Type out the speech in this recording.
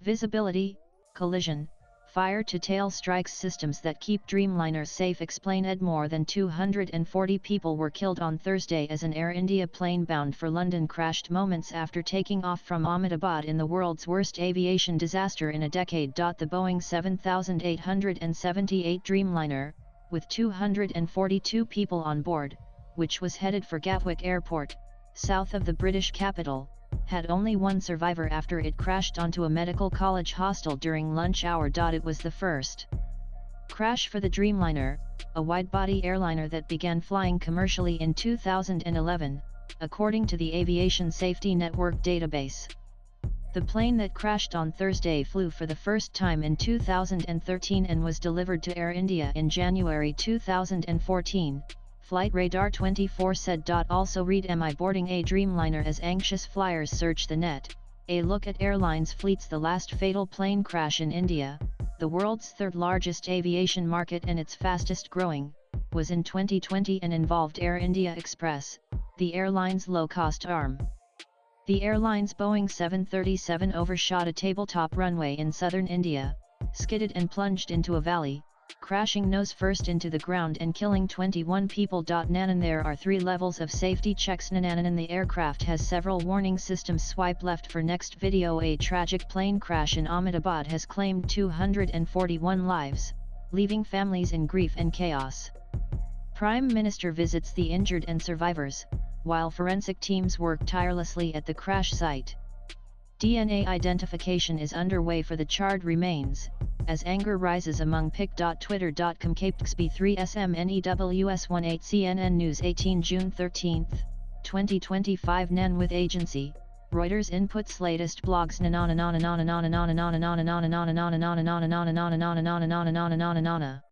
Visibility, collision, fire-to-tail strikes systems that keep Dreamliners safe explain Ed. More than 240 people were killed on Thursday as an Air India plane bound for London crashed moments after taking off from Ahmedabad in the world's worst aviation disaster in a decade. The Boeing 7878 Dreamliner, with 242 people on board, which was headed for Gatwick Airport, south of the British capital, had only one survivor after it crashed onto a medical college hostel during lunch hour. It was the first crash for the Dreamliner, a wide-body airliner that began flying commercially in 2011, according to the Aviation Safety Network database. The plane that crashed on Thursday flew for the first time in 2013 and was delivered to Air India in January 2014. Flight Radar 24 said. Also read: Am I boarding a Dreamliner as anxious flyers search the net? A look at airlines fleets. The last fatal plane crash in India, the world's third largest aviation market and its fastest growing, was in 2020 and involved Air India Express, the airline's low-cost arm. The airline's Boeing 737 overshot a tabletop runway in southern India, skidded and plunged into a valley, crashing nose first into the ground and killing 21 people. There are 3 levels of safety checks. The aircraft has several warning systems. Swipe left for next video. A tragic plane crash in Ahmedabad has claimed 241 lives, leaving families in grief and chaos. Prime Minister visits the injured and survivors, while forensic teams work tirelessly at the crash site. DNA identification is underway for the charred remains, as anger rises among pic.twitter.com. KPXB3SMNEWS18 CNN News 18 June 13, 2025 NAN with agency, Reuters inputs latest blogs.